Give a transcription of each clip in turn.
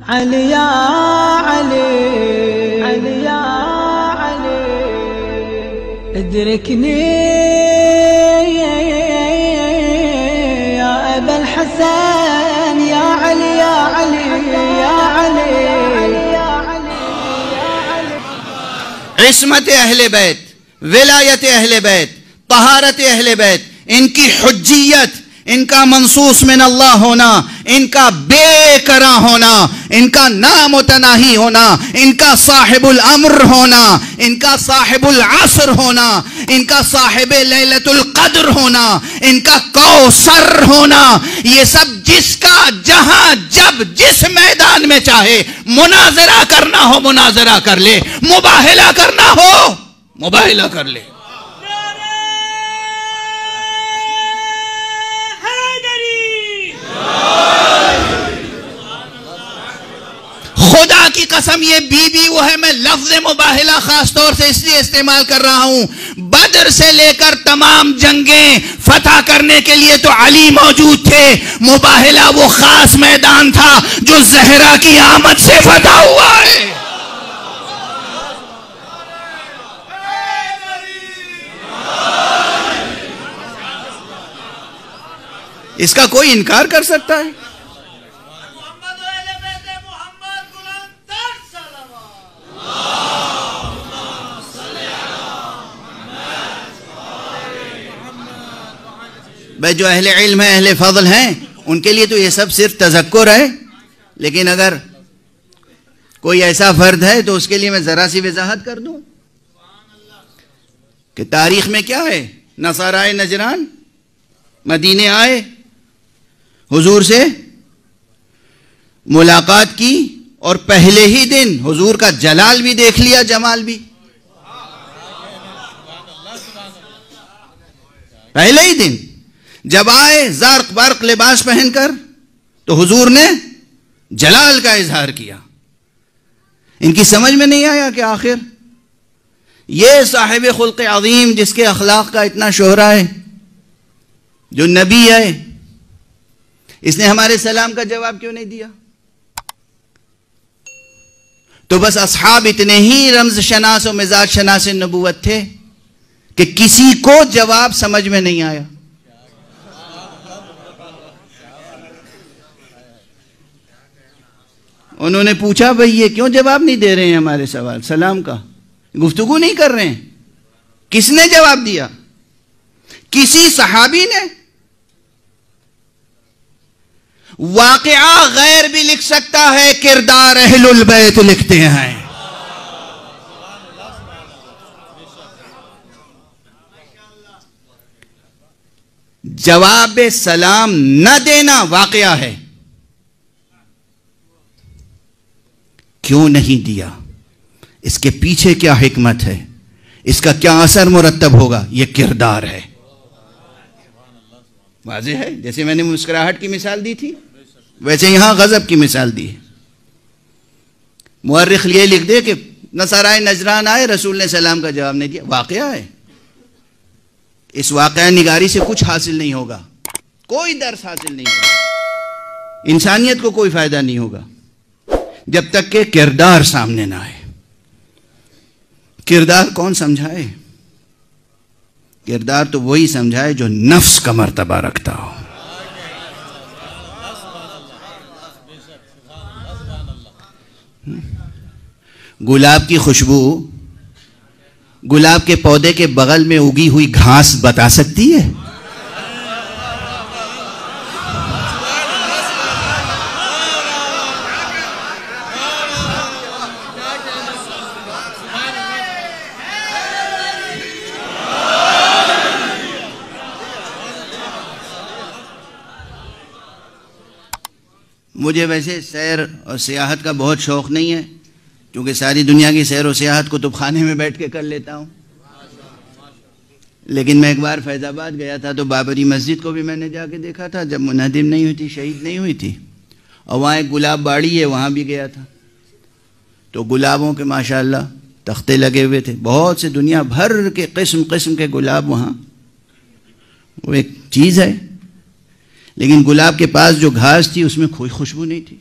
علی یا علی علی یا علی ادركني يا أبا الحسن يا علي يا علي يا علي يا علي عصمت اہل بیت، ولایت اہل بیت، طہارت اہل بیت، ان کی حجیت، ان کا منصوص من اللہ ہونا، ان کا بے کرا ہونا، ان کا نامتناہی ہونا، ان کا صاحب الامر ہونا، ان کا صاحب العصر ہونا، ان کا صاحب لیلۃ القدر ہونا، ان کا کوثر ہونا، یہ سب جس کا جہاں جب جس میدان میں چاہے مناظرہ کرنا ہو مناظرہ کر لے، مباہلہ کرنا ہو مباہلہ کر لے۔ خدا کی قسم یہ بی بی وہ ہے، میں لفظ مباہلہ خاص طور سے اس لیے استعمال کر رہا ہوں، بدر سے لے کر تمام جنگیں فتح کرنے کے لیے تو علی موجود تھے، مباہلہ وہ خاص میدان تھا جو زہرا کی آمد سے فتح ہوا ہے۔ اس کا کوئی انکار کر سکتا ہے؟ بھائی جو اہل علم ہیں، اہل فضل ہیں، ان کے لیے تو یہ سب صرف تذکر ہے، لیکن اگر کوئی ایسا فرد ہے تو اس کے لیے میں ذرا سی وضاحت کر دوں کہ تاریخ میں کیا ہے۔ نصارائے نجران مدینے آئے، حضور سے ملاقات کی، اور پہلے ہی دن حضور کا جلال بھی دیکھ لیا، جمال بھی پہلے ہی دن جب آئے زرق برق لباس پہن کر تو حضور نے جلال کا اظہار کیا۔ ان کی سمجھ میں نہیں آیا کہ آخر یہ صاحب خلق عظیم جس کے اخلاق کا اتنا شہرہ ہے، جو نبی ہے، اس نے ہمارے سلام کا جواب کیوں نہیں دیا؟ تو بس اصحاب اتنے ہی رمز شناس و مزاج شناس نبوت تھے کہ کسی کو جواب سمجھ میں نہیں آیا۔ انہوں نے پوچھا بھئی یہ کیوں جواب نہیں دے رہے ہیں ہمارے سوال سلام کا، گفتگو نہیں کر رہے ہیں؟ کس نے جواب دیا؟ کسی صحابی نے؟ واقعہ غیر بھی لکھ سکتا ہے، کردار اہل البیت لکھتے ہیں۔ جواب سلام نہ دینا واقعہ ہے، کیوں نہیں دیا، اس کے پیچھے کیا حکمت ہے، اس کا کیا اثر مرتب ہوگا، یہ کردار ہے۔ واضح ہے، جیسے میں نے مسکراہٹ کی مثال دی تھی ویسے یہاں غضب کی مثال دی ہے۔ مورخ یہ لکھ دے کہ نصارائے نجران آئے، رسول نے سلام کا جواب نہیں دیا، واقعہ ہے۔ اس واقعہ نگاری سے کچھ حاصل نہیں ہوگا، کوئی درس حاصل نہیں ہوگا، انسانیت کو کوئی فائدہ نہیں ہوگا جب تک کہ کردار سامنے نہ آئے۔ کردار کون سمجھائے؟ کردار تو وہی سمجھائے جو نفس کا مرتبہ رکھتا ہو۔ گلاب کی خوشبو گلاب کے پودے کے بغل میں اگی ہوئی گھاس بتا سکتی ہے؟ مجھے ویسے سیر اور سیاحت کا بہت شوق نہیں ہے، کیونکہ ساری دنیا کی سیر و سیاحت کتب خانے میں بیٹھ کے کر لیتا ہوں، لیکن میں ایک بار فیض آباد گیا تھا تو بابری مسجد کو بھی میں نے جا کے دیکھا تھا جب منہدم نہیں ہوئی تھی، شہید نہیں ہوئی تھی، اور وہاں ایک گلاب باڑی ہے وہاں بھی گیا تھا، تو گلابوں کے ماشاءاللہ تختے لگے ہوئے تھے، بہت سے دنیا بھر کے قسم قسم کے گلاب وہاں، وہ ایک چیز ہے، لیکن گلاب کے پاس جو گھاس تھی اس میں کوئی خوشبو نہیں تھی۔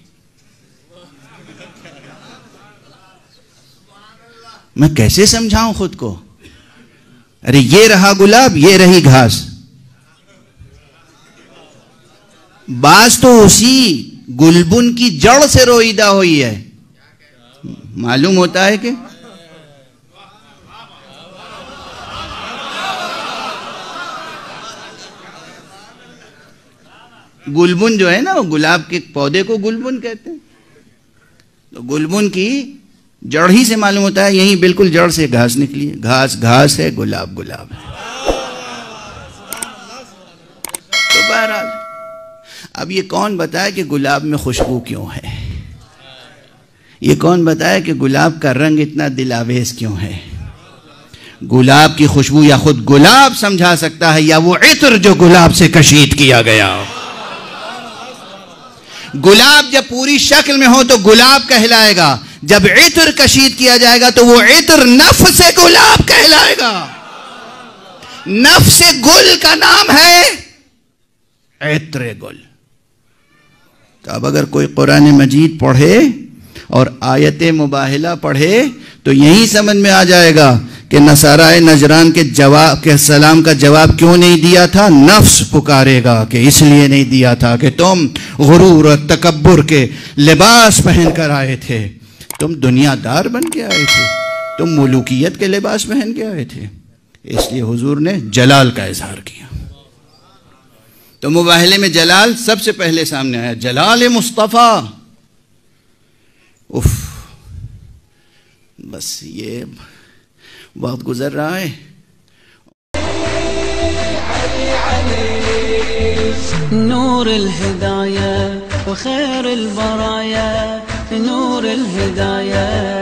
میں کیسے سمجھاؤں خود کو؟ ارے یہ رہا گلاب، یہ رہی گھاس. بعض تو اسی گلبن کی جڑ سے روئیدہ ہوئی ہے. معلوم ہوتا ہے کہ گلبن جو ہے نا، وہ گلاب کے پودے کو گلبن کہتے ہیں. تو گلبن کی جڑ ہی سے معلوم ہوتا ہے، یہیں بالکل جڑ سے گھاس نکلی ہے. گھاس گھاس ہے، گلاب گلاب ہے. تو بہرحال اب یہ کون بتائے کہ گلاب میں خوشبو کیوں ہے؟ یہ کون بتائے کہ گلاب کا رنگ اتنا دلاویز کیوں ہے؟ گلاب کی خوشبو یا خود گلاب سمجھا سکتا ہے، یا وہ عطر جو گلاب سے کشید کیا گیا. گلاب جب پوری شکل میں ہو تو گلاب کہلائے گا، جب عطر کشید کیا جائے گا تو وہ عطر نفس گلاب کہلائے گا. نفس گل کا نام ہے عطر گل. تو اب اگر کوئی قرآن مجید پڑھے اور آیت مباہلہ پڑھے تو یہی سمجھ میں آ جائے گا کہ نصارائے نجران کے سلام کا جواب کیوں نہیں دیا تھا. نفس پکارے گا کہ اس لیے نہیں دیا تھا کہ تم غرور اور تکبر کے لباس پہن کر آئے تھے، تم دنیا دار بن کے آئے تھے، تم ملوکیت کے لباس پہن کے آئے تھے. اس لیے حضور نے جلال کا اظہار کیا. تو مباہلے میں جلال سب سے پہلے سامنے آیا، جلال مصطفیٰ. اف، بس یہ وقت گزر رہا ہے. نور الهداية وخير البرايا، نور الهداية